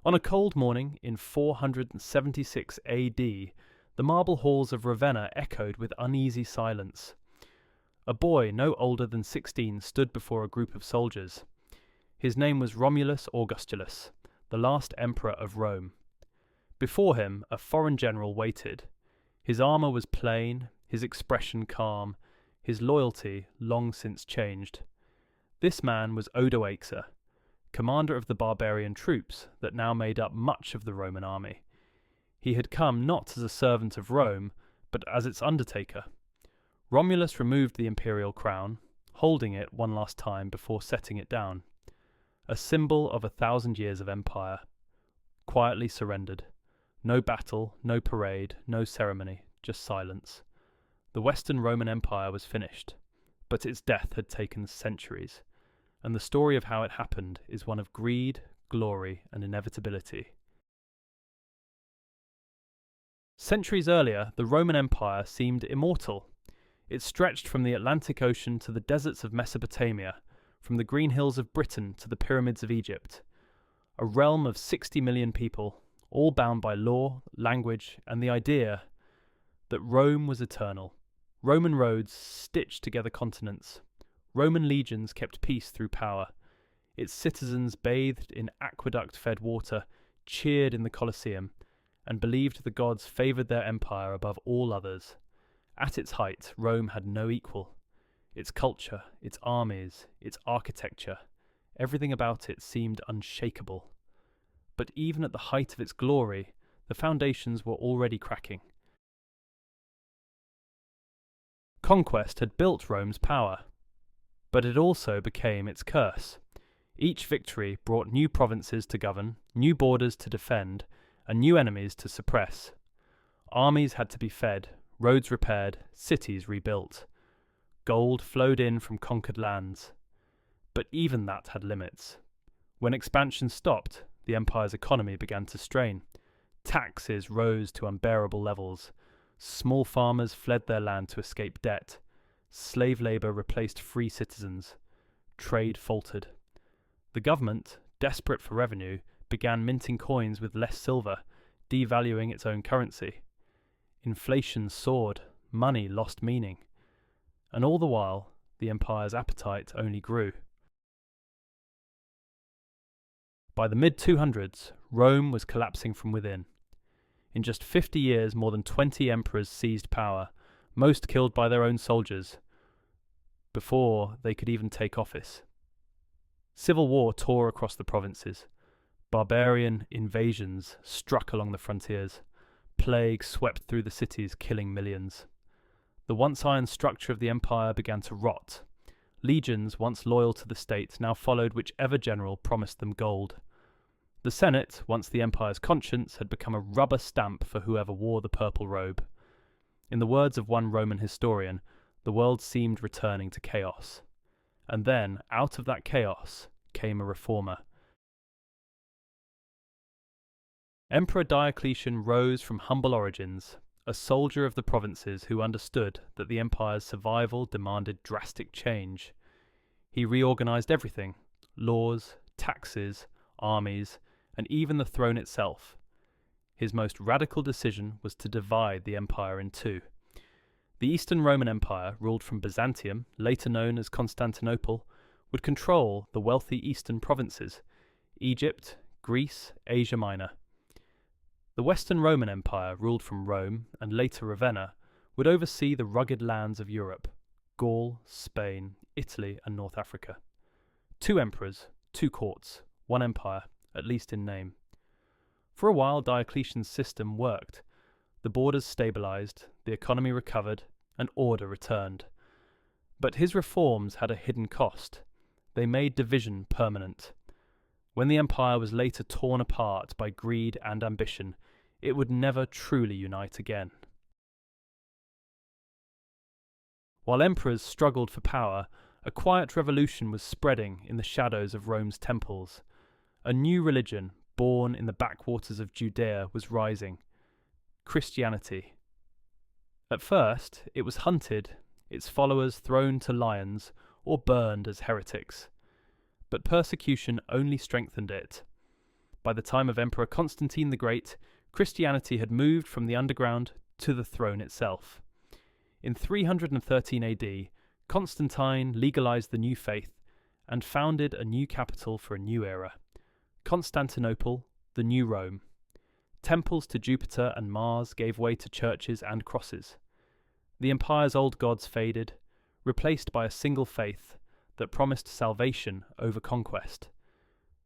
On a cold morning in 476 AD, the marble halls of Ravenna echoed with uneasy silence. A boy no older than 16 stood before a group of soldiers. His name was Romulus Augustulus, the last emperor of Rome. Before him a foreign general waited. His armour was plain, his expression calm, his loyalty long since changed. This man was Odoacer, commander of the barbarian troops that now made up much of the Roman army. He had come not as a servant of Rome, but as its undertaker. Romulus removed the imperial crown, holding it one last time before setting it down. A symbol of 1,000 years of empire. Quietly surrendered. No battle, no parade, no ceremony, just silence. The Western Roman Empire was finished, but its death had taken centuries, and the story of how it happened is one of greed, glory, and inevitability. Centuries earlier, the Roman Empire seemed immortal. It stretched from the Atlantic Ocean to the deserts of Mesopotamia, from the green hills of Britain to the pyramids of Egypt. A realm of 60 million people, all bound by law, language, and the idea that Rome was eternal. Roman roads stitched together continents. Roman legions kept peace through power. Its citizens bathed in aqueduct-fed water, cheered in the Colosseum, and believed the gods favoured their empire above all others. At its height, Rome had no equal. Its culture, its armies, its architecture, everything about it seemed unshakable. But even at the height of its glory, the foundations were already cracking. Conquest had built Rome's power, but it also became its curse. Each victory brought new provinces to govern, new borders to defend, and new enemies to suppress. Armies had to be fed, roads repaired, cities rebuilt. Gold flowed in from conquered lands. But even that had limits. When expansion stopped, the empire's economy began to strain. Taxes rose to unbearable levels. Small farmers fled their land to escape debt. Slave labour replaced free citizens. Trade faltered. The government, desperate for revenue, began minting coins with less silver, devaluing its own currency. Inflation soared, money lost meaning. And all the while, the empire's appetite only grew. By the mid-200s, Rome was collapsing from within. In just 50 years, more than 20 emperors seized power, most killed by their own soldiers, before they could even take office. Civil war tore across the provinces. Barbarian invasions struck along the frontiers. Plague swept through the cities, killing millions. The once iron structure of the empire began to rot. Legions, once loyal to the state, now followed whichever general promised them gold. The Senate, once the empire's conscience, had become a rubber stamp for whoever wore the purple robe. In the words of one Roman historian, the world seemed returning to chaos. And then, out of that chaos, came a reformer. Emperor Diocletian rose from humble origins, a soldier of the provinces who understood that the empire's survival demanded drastic change. He reorganized everything: laws, taxes, armies, and even the throne itself. His most radical decision was to divide the empire in two. The Eastern Roman Empire, ruled from Byzantium, later known as Constantinople, would control the wealthy eastern provinces: Egypt, Greece, Asia Minor. The Western Roman Empire, ruled from Rome and later Ravenna, would oversee the rugged lands of Europe: Gaul, Spain, Italy, and North Africa. 2 emperors, 2 courts, 1 empire, at least in name. For a while, Diocletian's system worked. The borders stabilized, the economy recovered, and order returned. But his reforms had a hidden cost. They made division permanent. When the empire was later torn apart by greed and ambition, it would never truly unite again. While emperors struggled for power, a quiet revolution was spreading in the shadows of Rome's temples. A new religion, born in the backwaters of Judea, was rising: Christianity. At first, it was hunted, its followers thrown to lions or burned as heretics. But persecution only strengthened it. By the time of Emperor Constantine the Great, Christianity had moved from the underground to the throne itself. In 313 AD, Constantine legalized the new faith and founded a new capital for a new era, Constantinople, the new Rome. Temples to Jupiter and Mars gave way to churches and crosses. The empire's old gods faded, replaced by a single faith that promised salvation over conquest.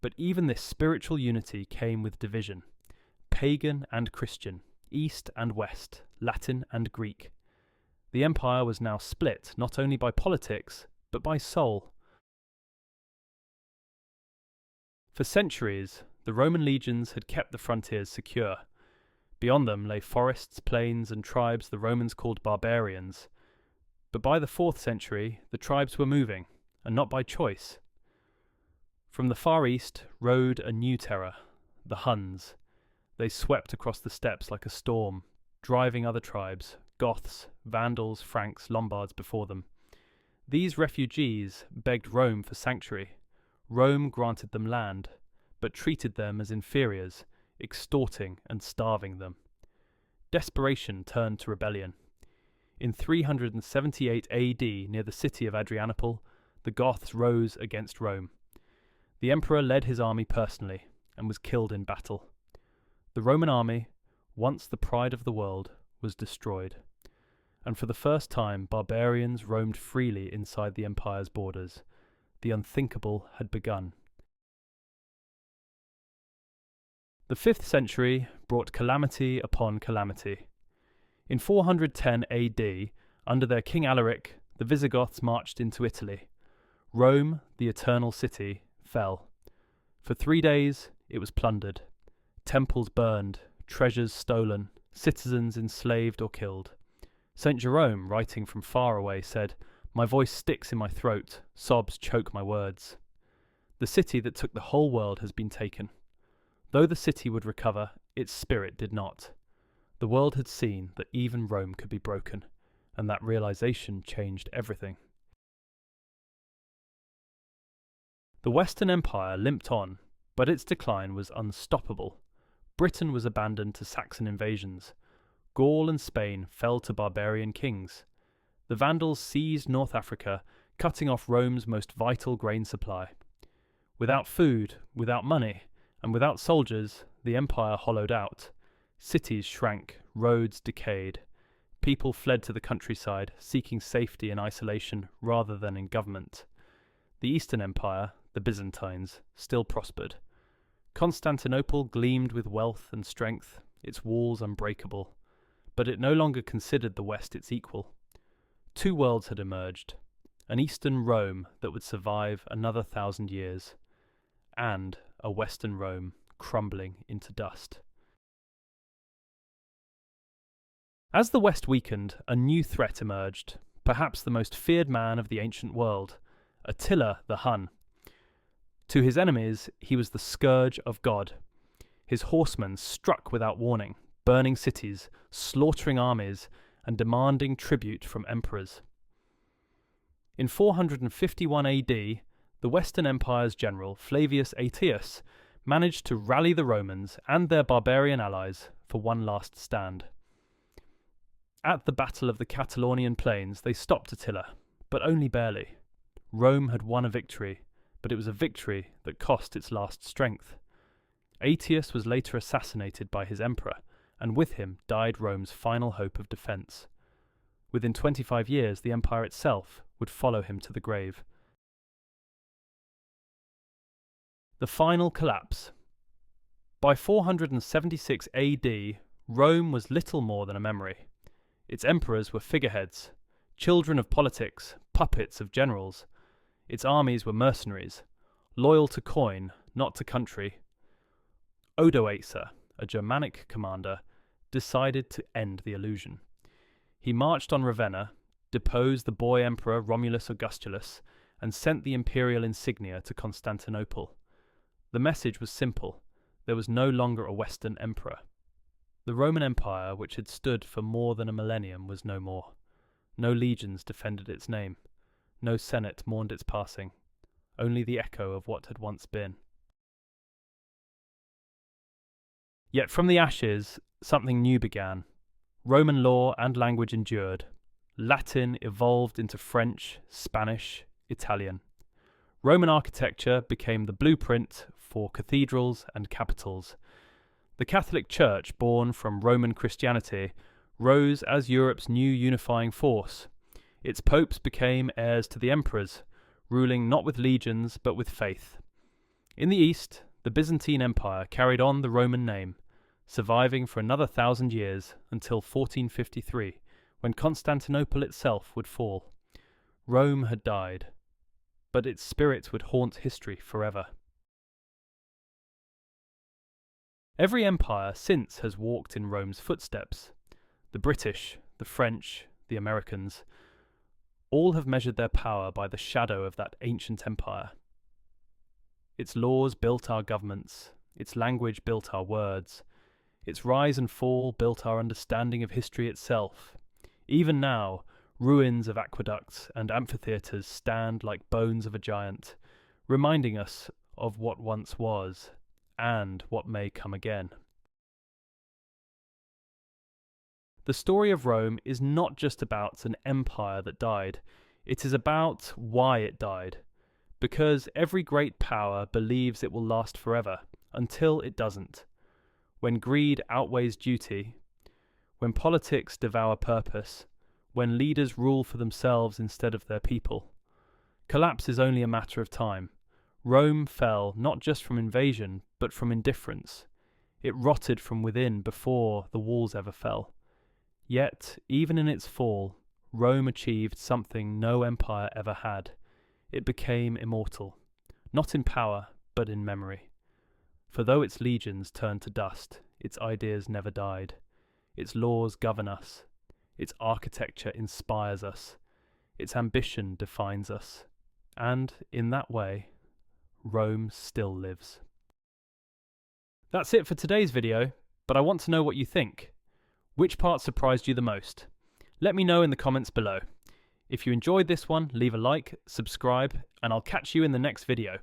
But even this spiritual unity came with division: pagan and Christian, East and West, Latin and Greek. The empire was now split not only by politics, but by soul. For centuries, the Roman legions had kept the frontiers secure. Beyond them lay forests, plains, and tribes the Romans called barbarians. But by the 4th century, the tribes were moving, and not by choice. From the far east rode a new terror, the Huns. They swept across the steppes like a storm, driving other tribes, Goths, Vandals, Franks, Lombards before them. These refugees begged Rome for sanctuary. Rome granted them land, but treated them as inferiors, extorting and starving them. Desperation turned to rebellion. In 378 AD, near the city of Adrianople, the Goths rose against Rome. The emperor led his army personally and was killed in battle. The Roman army, once the pride of the world, was destroyed, and for the first time barbarians roamed freely inside the empire's borders. The unthinkable had begun. The 5th century brought calamity upon calamity. In 410 AD, under their king Alaric, the Visigoths marched into Italy. Rome, the eternal city, fell. For 3 days it was plundered, temples burned, treasures stolen, citizens enslaved or killed. St. Jerome, writing from far away, said, "My voice sticks in my throat, sobs choke my words." The city that took the whole world has been taken. Though the city would recover, its spirit did not. The world had seen that even Rome could be broken, and that realization changed everything. The Western Empire limped on, but its decline was unstoppable. Britain was abandoned to Saxon invasions. Gaul and Spain fell to barbarian kings. The Vandals seized North Africa, cutting off Rome's most vital grain supply. Without food, without money, and without soldiers, the empire hollowed out. Cities shrank, roads decayed. People fled to the countryside, seeking safety in isolation rather than in government. The Eastern Empire, the Byzantines, still prospered. Constantinople gleamed with wealth and strength, its walls unbreakable. But it no longer considered the West its equal. 2 worlds had emerged: an Eastern Rome that would survive another 1,000 years, and a Western Rome crumbling into dust. As the West weakened, a new threat emerged, perhaps the most feared man of the ancient world, Attila the Hun. To his enemies, he was the scourge of God. His horsemen struck without warning, burning cities, slaughtering armies, and demanding tribute from emperors. In 451 AD, the Western Empire's general, Flavius Aetius, managed to rally the Romans and their barbarian allies for one last stand. At the Battle of the Catalonian Plains, they stopped Attila, but only barely. Rome had won a victory, but it was a victory that cost its last strength. Aetius was later assassinated by his emperor, and with him died Rome's final hope of defence. Within 25 years, the empire itself would follow him to the grave. The final collapse. By 476 AD, Rome was little more than a memory. Its emperors were figureheads, children of politics, puppets of generals. Its armies were mercenaries, loyal to coin, not to country. Odoacer, a Germanic commander, decided to end the illusion. He marched on Ravenna, deposed the boy emperor Romulus Augustulus, and sent the imperial insignia to Constantinople. The message was simple: there was no longer a Western emperor. The Roman Empire, which had stood for more than a millennium, was no more. No legions defended its name. No senate mourned its passing. Only the echo of what had once been. Yet from the ashes, something new began. Roman law and language endured. Latin evolved into French, Spanish, Italian. Roman architecture became the blueprint for cathedrals and capitals. The Catholic Church, born from Roman Christianity, rose as Europe's new unifying force. Its popes became heirs to the emperors, ruling not with legions but with faith. In the East, the Byzantine Empire carried on the Roman name, surviving for another 1,000 years until 1453, when Constantinople itself would fall. Rome had died, but its spirit would haunt history forever. Every empire since has walked in Rome's footsteps. The British, the French, the Americans, all have measured their power by the shadow of that ancient empire. Its laws built our governments, its language built our words, its rise and fall built our understanding of history itself. Even now, ruins of aqueducts and amphitheatres stand like bones of a giant, reminding us of what once was, and what may come again. The story of Rome is not just about an empire that died, it is about why it died. Because every great power believes it will last forever, until it doesn't. When greed outweighs duty, when politics devour purpose, when leaders rule for themselves instead of their people. Collapse is only a matter of time. Rome fell not just from invasion, but from indifference. It rotted from within before the walls ever fell. Yet, even in its fall, Rome achieved something no empire ever had. It became immortal, not in power, but in memory. For though its legions turned to dust, its ideas never died. Its laws govern us. Its architecture inspires us. Its ambition defines us. And, in that way, Rome still lives. That's it for today's video, but I want to know what you think. Which part surprised you the most? Let me know in the comments below. If you enjoyed this one, leave a like, subscribe, and I'll catch you in the next video.